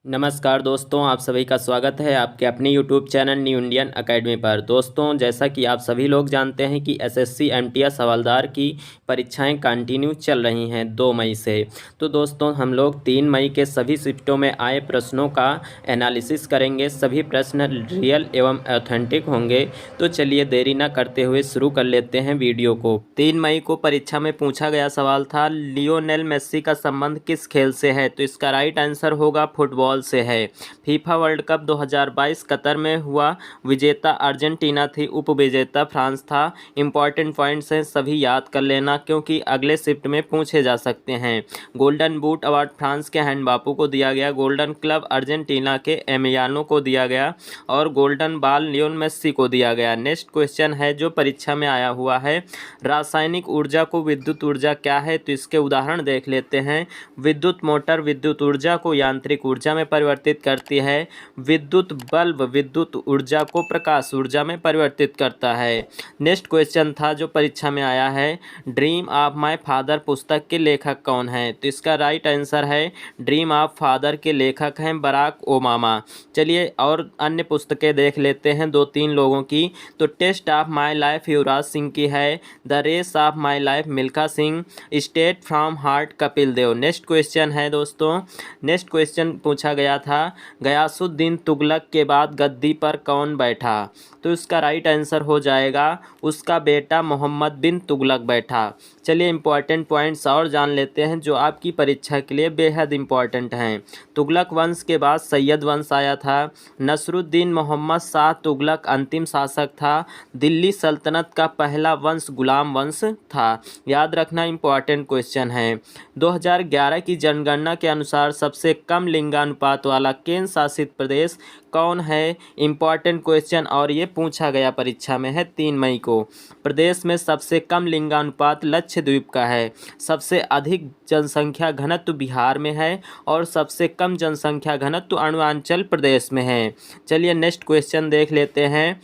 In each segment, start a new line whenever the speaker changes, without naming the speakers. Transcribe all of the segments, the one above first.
नमस्कार दोस्तों, आप सभी का स्वागत है आपके अपने YouTube channel new Indian academy पर। दोस्तों, जैसा कि आप सभी लोग जानते हैं कि एसएससी एमटीएस हवलदार की परीक्षाएं कंटिन्यू चल रही हैं 2 मई से। तो दोस्तों, हम लोग 3 मई के सभी शिफ्टों में आए प्रश्नों का एनालिसिस करेंगे। सभी प्रश्न रियल एवं ऑथेंटिक होंगे। तो चलिए देरी न करते हुए शुरू कर लेते हैं वीडियो को। 3 मई को परीक्षा में पूछा गया सवाल था, लियोनेल मेस्सी का संबंध किस खेल से है? तो इसका राइट आंसर होगा फुटबॉल से है। फीफा वर्ल्ड कप 2022 कतर में हुआ, विजेता अर्जेंटीना थी, उपविजेता फ्रांस था। इंपॉर्टेंट पॉइंट्स हैं, सभी याद कर लेना क्योंकि अगले शिफ्ट में पूछे जा सकते हैं। गोल्डन बूट अवार्ड फ्रांस के हैंडबापू को दिया गया, गोल्डन क्लब अर्जेंटीना के एमियानो को दिया गया और गोल्डन बॉल लियोनेल मेस्सी को दिया गया। नेक्स्ट क्वेश्चन है जो परीक्षा में आया हुआ है, रासायनिक ऊर्जा को विद्युत ऊर्जा क्या है? तो इसके उदाहरण देख लेते हैं। विद्युत मोटर विद्युत ऊर्जा को यांत्रिक ऊर्जा में परिवर्तित करती है। विद्युत बल्ब विद्युत ऊर्जा को प्रकाश ऊर्जा में परिवर्तित करता है। नेक्स्ट क्वेश्चन था जो परीक्षा में आया है, ड्रीम ऑफ माय फादर पुस्तक के लेखक कौन है? तो इसका राइट आंसर है ड्रीम ऑफ फादर के लेखक हैं बराक ओबामा। चलिए और अन्य पुस्तकें देख लेते हैं 2-3 लोगों की। तो test of my life Yuvraj Singh की है, the race of my life Milkha Singh, straight from heart Kapil Dev. Next question है दोस्तों, नेक्स्ट क्वेश्चन पूछा गया था, गयासुद्दीन तुगलक के बाद गद्दी पर कौन बैठा? तो इसका राइट आंसर हो जाएगा उसका बेटा मोहम्मद बिन तुगलक बैठा। चलिए इंपॉर्टेंट पॉइंट्स और जान लेते हैं जो आपकी परीक्षा के लिए बेहद इंपॉर्टेंट हैं। तुगलक वंश के बाद सैयद वंश आया था। नसरुद्दीन मोहम्मद शाह तुगलक अंतिम शासक था। दिल्ली सल्तनत का पहला वंश गुलाम वंश था। याद रखना, इंपॉर्टेंट क्वेश्चन है। 2011 की जनगणना के अनुसार सबसे कम लिंगानुपात वाला केंद्र शासित प्रदेश कौन है? इंपॉर्टेंट क्वेश्चन और ये पूछा गया परीक्षा में है 3 मई को। प्रदेश में सबसे कम लिंगानुपात लक्षद्वीप का है। सबसे अधिक जनसंख्या घनत्व बिहार में है और सबसे कम जनसंख्या घनत्व अरुणाचल प्रदेश में है। चलिए नेक्स्ट क्वेश्चन देख लेते हैं।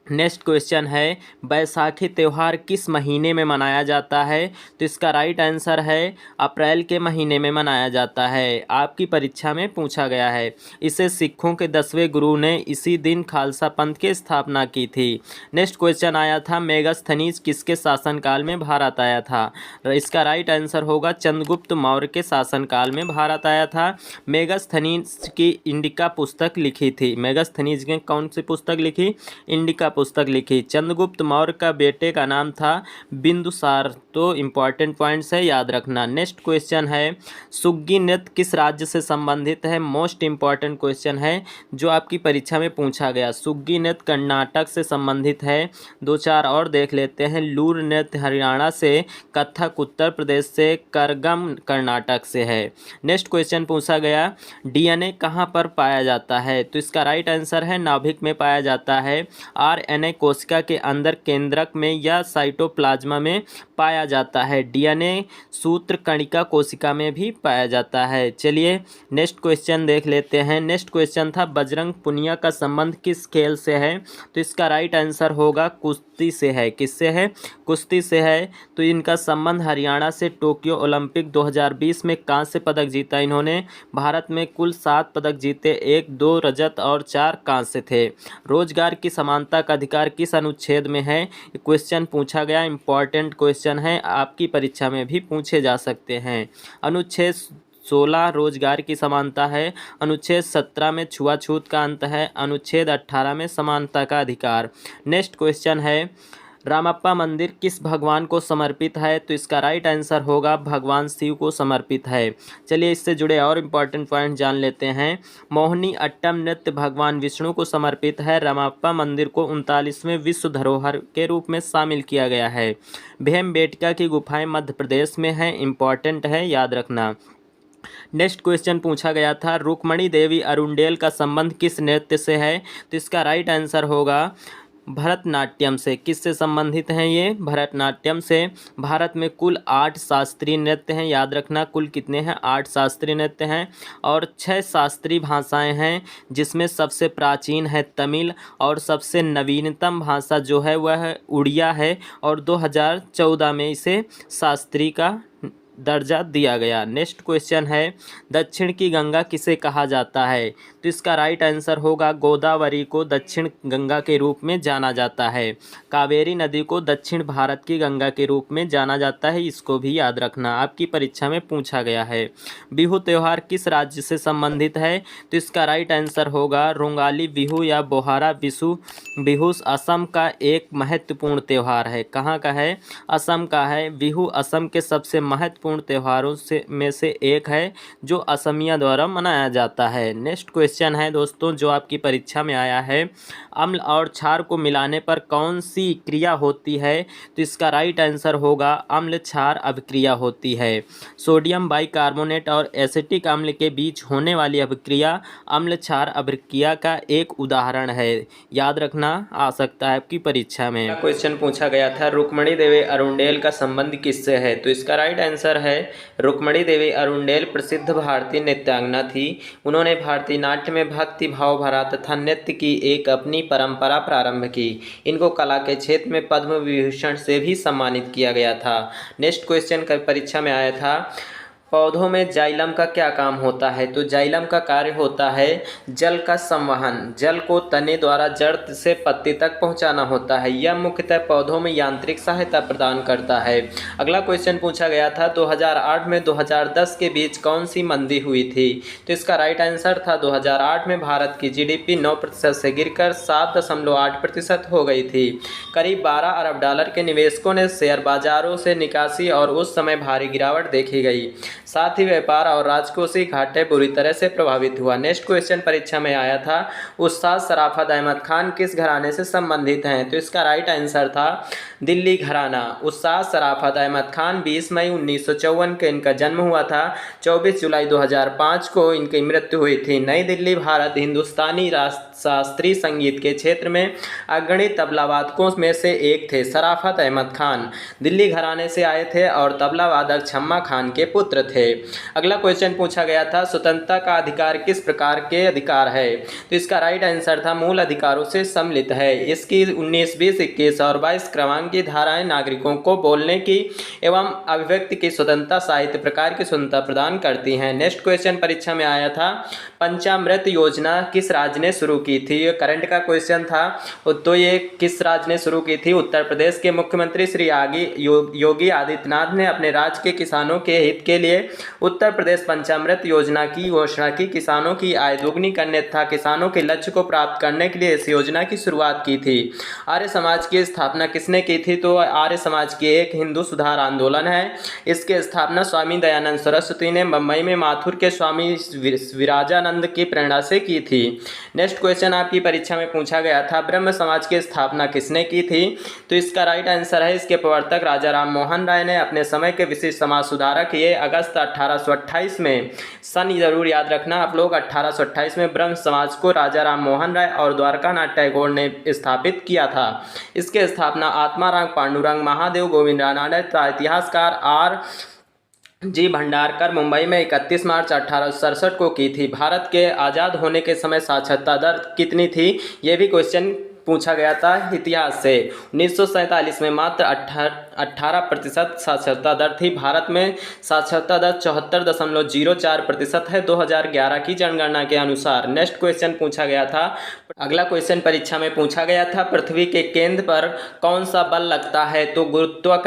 नेक्स्ट क्वेश्चन है, बैसाखी त्यौहार किस महीने में मनाया जाता है? तो इसका राइट आंसर है अप्रैल के महीने में मनाया जाता है। आपकी परीक्षा में पूछा गया है। इसे सिखों के 10वें गुरु ने इसी दिन खालसा पंथ की स्थापना की थी। नेक्स्ट क्वेश्चन आया था, मेगस्थनीज किसके शासनकाल में भारत आया था? इसका राइट आंसर होगा चंद्रगुप्त मौर्य के शासनकाल में भारत आया था। मेगस्थनीज की इंडिका पुस्तक लिखी थी। मेगस्थनीज ने कौन सी पुस्तक लिखी? इंडिका पुस्तक लिखी। चंद्रगुप्त मौर्य का बेटे का नाम था बिंदुसार। तो इंपॉर्टेंट पॉइंट्स है, याद रखना। नेक्स्ट क्वेश्चन है, सुग्गी नृत्य किस राज्य से संबंधित है? मोस्ट इंपॉर्टेंट क्वेश्चन है जो आपकी परीक्षा में पूछा गया। सुग्गी नृत्य कर्नाटक से संबंधित है। 2-4 और देख लेते हैं। लूर नृत्य हरियाणा से, कथक उत्तर प्रदेश से, करगम कर्नाटक से है। नेक्स्ट क्वेश्चन पूछा गया, डीएनए कहाँ पर पाया जाता है? तो इसका राइट आंसर है नाभिक में पाया जाता है। आरएनए कोशिका के अंदर केंद्रक में या साइटोप्लाज्मा में पाया जाता है। डीएनए सूत्र कणिका कोशिका में भी पाया जाता है। चलिए नेक्स्ट क्वेश्चन देख लेते हैं। नेक्स्ट क्वेश्चन था, बजरंग पुनिया का संबंध किस खेल से है? तो इसका राइट आंसर होगा कुश्ती से है। किससे है? कुश्ती से है। तो इनका संबंध हरियाणा से। टोक्यो ओलंपिक 2020 में कांस्य पदक जीता इन्होंने। भारत में कुल 7 पदक जीते, 1-2 रजत और 4 कांस्य थे। रोजगार की समानता का अधिकार किस अनुच्छेद में है? क्वेश्चन पूछा गया, इंपॉर्टेंट क्वेश्चन है, आपकी परीक्षा में भी पूछे जा सकते हैं। अनुच्छेद 16 रोजगार की समानता है। अनुच्छेद 17 में छुआछूत का अंत है। अनुच्छेद 18 में समानता का अधिकार। नेक्स्ट क्वेश्चन है, रामप्पा मंदिर किस भगवान को समर्पित है? तो इसका राइट आंसर होगा भगवान शिव को समर्पित है। चलिए इससे जुड़े और इम्पॉर्टेंट पॉइंट जान लेते हैं। मोहिनी अट्टम नृत्य भगवान विष्णु को समर्पित है। रामप्पा मंदिर को 39वें विश्व धरोहर के रूप में शामिल किया गया है। भीमबेटका की गुफाएं मध्य प्रदेश में हैं। इंपॉर्टेंट है, याद रखना। नेक्स्ट क्वेश्चन पूछा गया था, रुक्मणी देवी अरुंडेल का संबंध किस नृत्य से है? तो इसका राइट आंसर होगा भरतनाट्यम से। किससे संबंधित हैं ये? भरतनाट्यम से। भारत में कुल 8 शास्त्रीय नृत्य हैं। याद रखना, कुल कितने हैं? 8 शास्त्रीय नृत्य हैं और 6 शास्त्रीय भाषाएं हैं, जिसमें सबसे प्राचीन है तमिल और सबसे नवीनतम भाषा जो है वह उड़िया है और 2014 में इसे शास्त्रीय का दर्जा दिया गया। नेक्स्ट क्वेश्चन है, दक्षिण की गंगा किसे कहा जाता है? तो इसका राइट आंसर होगा गोदावरी को दक्षिण गंगा के रूप में जाना जाता है। कावेरी नदी को दक्षिण भारत की गंगा के रूप में जाना जाता है, इसको भी याद रखना, आपकी परीक्षा में पूछा गया है। बिहू त्यौहार किस राज्य से संबंधित है? तो इसका राइट आंसर होगा रोंगाली बिहू या बोहारा बिशु बिहू असम का एक महत्वपूर्ण त्यौहार है। कहाँ का है? असम का है। बिहू असम के सबसे महत्वपूर्ण त्योहारों में से एक है जो असमिया द्वारा मनाया जाता है। नेक्स्ट क्वेश्चन है दोस्तों जो आपकी परीक्षा में आया है, अम्ल और क्षार को मिलाने पर कौन सी क्रिया होती है? तो इसका राइट आंसर होगा अम्ल क्षार अभिक्रिया होती है। सोडियम बाइकार्बोनेट और एसिटिक अम्ल के बीच होने वाली अभिक्रिया अम्ल क्षार अभिक्रिया का एक उदाहरण है। याद रखना, आ सकता है आपकी परीक्षा में। क्वेश्चन पूछा गया था, रुक्मणी देवी अरुंडेल का संबंध किससे है? तो इसका राइट आंसर है रुक्मणी देवी अरुंडेल प्रसिद्ध भारतीय नृत्यांगना थी। उन्होंने भारतीय नाट्य में भक्ति भाव भरा तथा नृत्य की एक अपनी परंपरा प्रारंभ की। इनको कला के क्षेत्र में पद्म विभूषण से भी सम्मानित किया गया था। नेक्स्ट क्वेश्चन का परीक्षा में आया था, पौधों में जाइलम का क्या काम होता है? तो जाइलम का कार्य होता है जल का संवहन, जल को तने द्वारा जड़ से पत्ती तक पहुंचाना होता है। यह मुख्यतः पौधों में यांत्रिक सहायता प्रदान करता है। अगला क्वेश्चन पूछा गया था, 2008 में 2010 के बीच कौन सी मंदी हुई थी? तो इसका राइट आंसर था 2008 में भारत की जीडीपी 9% से गिरकर 7.8% हो गई थी। करीब 12 अरब डॉलर के निवेशकों ने शेयर बाजारों से निकासी और उस समय भारी गिरावट देखी गई। साथ ही व्यापार और राजकोषीय घाटे बुरी तरह से प्रभावित हुआ। नेक्स्ट क्वेश्चन परीक्षा में आया था, उस्ताद शराफत अहमद खान किस घराने से संबंधित हैं? तो इसका राइट आंसर था दिल्ली घराना। उस्ताद शराफत अहमद खान 20 मई 1954 को इनका जन्म हुआ था। 24 जुलाई 2005 को इनकी मृत्यु हुई थी। नई दिल्ली, भारत हिंदुस्तानी शास्त्रीय संगीत के क्षेत्र में अग्रणी तबला वादकों में से एक थे। शराफत अहमद खान दिल्ली घराने से आए थे और तबला वादक छम्मा खान के पुत्र थे। अगला क्वेश्चन पूछा गया था, स्वतंत्रता का अधिकार किस प्रकार के अधिकार है? तो इसका राइट आंसर था मूल अधिकारों से सम्मिलित है। इसकी 19, 20, 21 और 22 क्रमांक की धाराएं नागरिकों को बोलने की एवं अभिव्यक्ति की स्वतंत्रता, साहित्य प्रकार की स्वतंत्रता प्रदान करती हैं। नेक्स्ट क्वेश्चन परीक्षा में आया था, पंचामृत योजना किस राज्य ने शुरू की थी? ये करंट का क्वेश्चन था। तो ये किस राज्य ने शुरू की थी? उत्तर प्रदेश के मुख्यमंत्री श्री योगी आदित्यनाथ ने अपने राज्य के किसानों के हित के लिए उत्तर प्रदेश पंचामृत योजना की घोषणा की। किसानों की आय दोगुनी करने तथा किसानों के लक्ष्य को प्राप्त करने के लिए इस योजना की शुरुआत की थी। आर्य समाज की स्थापना किसने की थी? तो आर्य समाज की एक हिंदू सुधार आंदोलन है। इसके स्थापना स्वामी दयानंद सरस्वती ने मुंबई में माथुर के स्वामी विराजानंद की प्रेरणा से की थी। नेक्स्ट क्वेश्चन आपकी परीक्षा में पूछा गया था, ब्रह्म समाज की स्थापना किसने की थी? तो इसका राइट आंसर है, इसके प्रवर्तक राजा राम मोहन राय ने अपने समय के विशिष्ट समाज सुधारक। ये अगस्त 1828 में, सन जरूर याद रखना आप लोग, 1828 में ब्रह्म समाज को राजा राम मोहन राय और द्वारकानाथ टैगोर ने स्थापित किया था। इसके स्थापना आत्माराम पांडुरंग महादेव गोविंद रानडे तथा इतिहासकार आर जी भंडारकर मुंबई में 31 मार्च 1867 को की थी। भारत के आज़ाद होने के समय साक्षरता दर कितनी थी? ये भी क्वेश्चन पूछा गया था इतिहास से। 1947 में मात्र 18% साक्षरता दर थी। भारत में साक्षरता दर 74.04% है 2011 की जनगणना के अनुसार। नेक्स्ट क्वेश्चन पूछा गया था, अगला क्वेश्चन परीक्षा में पूछा गया था, पृथ्वी के केंद्र पर कौन सा बल लगता है? तो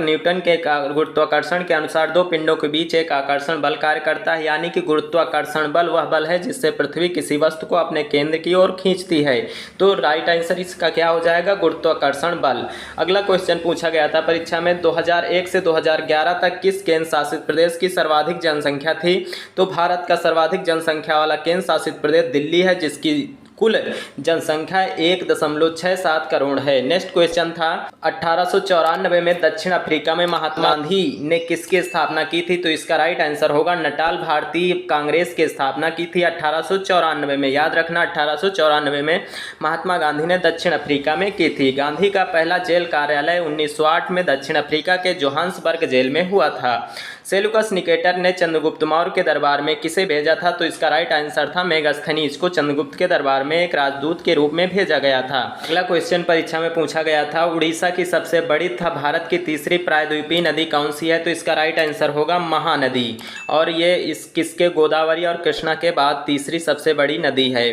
न्यूटन के गुरुत्वाकर्षण के अनुसार दो पिंडों के बीच एक आकर्षण बल कार्य करता है, यानी कि गुरुत्वाकर्षण बल वह बल है जिससे पृथ्वी किसी वस्तु को अपने केंद्र की ओर खींचती है। तो राइट आंसर इसका क्या हो जाएगा? गुरुत्वाकर्षण बल। अगला क्वेश्चन पूछा गया था परीक्षा में, 2001 से 2011 तक किस केंद्र शासित प्रदेश की सर्वाधिक जनसंख्या थी? तो भारत का सर्वाधिक जनसंख्या वाला केंद्र शासित प्रदेश दिल्ली है, जिसकी कुल जनसंख्या 1.67 करोड़ है। नेक्स्ट क्वेश्चन था, 1894 में दक्षिण अफ्रीका में महात्मा गांधी ने किसकी स्थापना की थी? तो इसका राइट आंसर होगा नटाल भारतीय कांग्रेस की स्थापना की थी 1894 में। याद रखना, 1894 में महात्मा गांधी ने दक्षिण अफ्रीका में की थी। गांधी का पहला जेल कार्यालय 1908 में दक्षिण अफ्रीका के जोहान्सबर्ग जेल में हुआ था। सेल्यूकस निकेटर ने चंद्रगुप्त मौर्य के दरबार में किसे भेजा था? तो इसका राइट आंसर था मेगास्थनीज को चंद्रगुप्त के दरबार में एक राजदूत के रूप में भेजा गया था। अगला क्वेश्चन परीक्षा में पूछा गया था, उड़ीसा की सबसे बड़ी तथा भारत की तीसरी प्रायद्वीपीय नदी कौन सी है? तो इसका राइट आंसर होगा महानदी, और ये किसके गोदावरी और कृष्णा के बाद तीसरी सबसे बड़ी नदी है।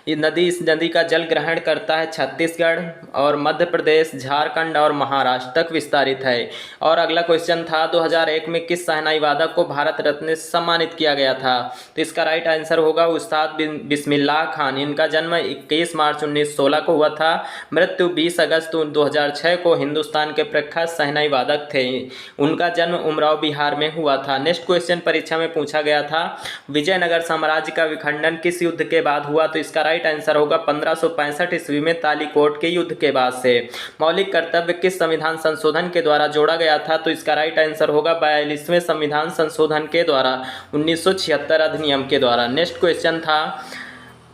इस नदी का जल ग्रहण करता है छत्तीसगढ़ और मध्य प्रदेश, झारखंड और महाराष्ट्र तक विस्तारित है। और अगला क्वेश्चन था, 2001 में किस शहनाई वादक को भारत रत्न से सम्मानित किया गया था? तो इसका राइट आंसर होगा उस्ताद बिस्मिल्लाह खान। इनका जन्म 21 मार्च 1916 को हुआ था, मृत्यु 20 अगस्त 2006 को। हिंदुस्तान के प्रख्यात शहनाई वादक थे। उनका जन्म उमराव बिहार में हुआ था। नेक्स्ट क्वेश्चन परीक्षा में पूछा गया था, विजयनगर साम्राज्य का विखंडन किस युद्ध के बाद हुआ? तो इसका राइट आंसर होगा 1565 ईस्वी में तालीकोट के युद्ध के बाद से। मौलिक कर्तव्य किस संविधान संशोधन के द्वारा जोड़ा गया था? तो इसका राइट आंसर होगा 42वें संविधान संशोधन के द्वारा, 1976 अधिनियम के द्वारा। नेक्स्ट क्वेश्चन था,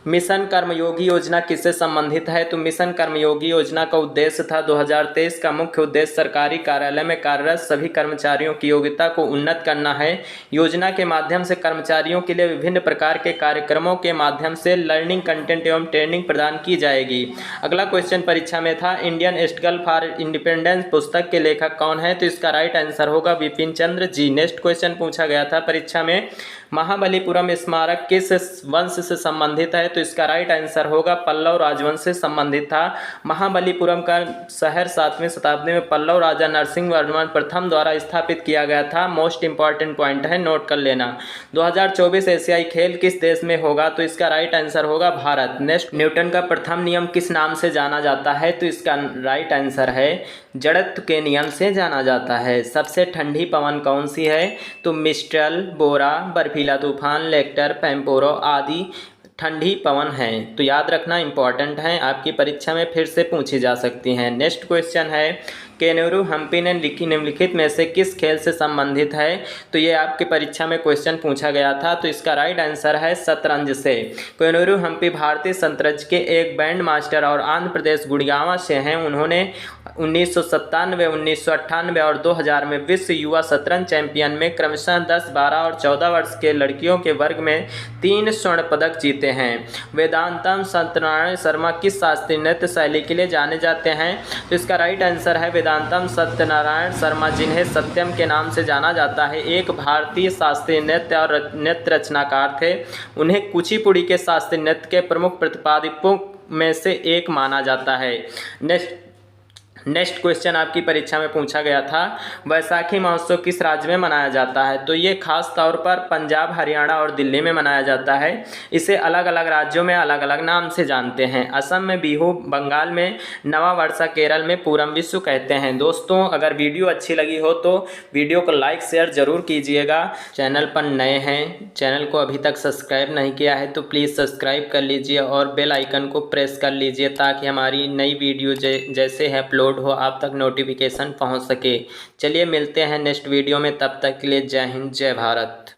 मिशन कर्मयोगी योजना किससे संबंधित है? तो मिशन कर्मयोगी योजना का उद्देश्य था 2023 का मुख्य उद्देश्य सरकारी कार्यालय में कार्यरत सभी कर्मचारियों की योग्यता को उन्नत करना है। योजना के माध्यम से कर्मचारियों के लिए विभिन्न प्रकार के कार्यक्रमों के माध्यम से लर्निंग कंटेंट एवं ट्रेनिंग प्रदान की जाएगी। अगला क्वेश्चन परीक्षा में था, इंडियन स्ट्रगल फॉर इंडिपेंडेंस पुस्तक के लेखक कौन है? तो इसका राइट आंसर होगा बिपिन चंद्र जी। नेक्स्ट क्वेश्चन पूछा गया था परीक्षा में, महाबलीपुरम स्मारक किस वंश से संबंधित है? तो इसका राइट आंसर होगा पल्लव राजवंश से संबंधित था। महाबलीपुरम का शहर 7वीं शताब्दी में पल्लव राजा नरसिंह वर्मन प्रथम द्वारा स्थापित किया गया था। मोस्ट इंपॉर्टेंट पॉइंट है, नोट कर लेना। 2024 एशियाई खेल किस देश में होगा? तो इसका राइट आंसर होगा भारत। नेक्स्ट, न्यूटन का प्रथम नियम किस नाम से जाना जाता है? तो इसका राइट आंसर है जड़त्व के नियम से जाना जाता है। सबसे ठंडी पवन कौन सी है? तो मिस्ट्रल, बोरा, बर्फीला तूफान, लेक्टर, पैम्पोरो आदि ठंडी पवन है। तो याद रखना, इंपॉर्टेंट है, आपकी परीक्षा में फिर से पूछी जा सकती हैं। नेक्स्ट क्वेश्चन है, केनेरू हम्पी ने लिखी निम्नलिखित में से किस खेल से संबंधित है? तो ये आपकी परीक्षा में क्वेश्चन पूछा गया था। तो इसका राइट आंसर है शतरंज से। केनेरू हम्पी भारतीय शतरंज के एक बैंड मास्टर और आंध्र प्रदेश गुड़गांव से हैं। उन्होंने 1997, 1998 और 2000 में विश्व युवा शतरंज चैंपियन में क्रमशः 10, 12 और 14 वर्ष के लड़कियों के वर्ग में 3 स्वर्ण पदक जीते हैं। वेदांतम सत्यनारायण शर्मा किस शास्त्रीय नृत्य शैली के लिए जाने जाते हैं? तो इसका राइट आंसर है वेदांतम सत्यनारायण शर्मा, जिन्हें सत्यम के नाम से जाना जाता है। एक भारतीय शास्त्रीय नृत्य और नृत्य रचनाकार थे। उन्हें कुचिपुड़ी के शास्त्रीय नृत्य के प्रमुख प्रतिपादकों में से एक माना जाता है। नेक्स्ट क्वेश्चन आपकी परीक्षा में पूछा गया था, बैसाखी महोत्सव किस राज्य में मनाया जाता है? तो ये खास तौर पर पंजाब, हरियाणा और दिल्ली में मनाया जाता है। इसे अलग अलग राज्यों में अलग अलग नाम से जानते हैं। असम में बिहू, बंगाल में नवा वर्षा, केरल में पूरम विशु कहते हैं। दोस्तों, अगर वीडियो अच्छी लगी हो तो वीडियो को लाइक शेयर ज़रूर कीजिएगा। चैनल पर नए हैं, चैनल को अभी तक सब्सक्राइब नहीं किया है तो प्लीज़ सब्सक्राइब कर लीजिए और बेल आइकन को प्रेस कर लीजिए, ताकि हमारी नई वीडियो जैसे है अपलोड हो आप तक नोटिफिकेशन पहुंच सके। चलिए मिलते हैं नेक्स्ट वीडियो में, तब तक के लिए जय हिंद, जय भारत।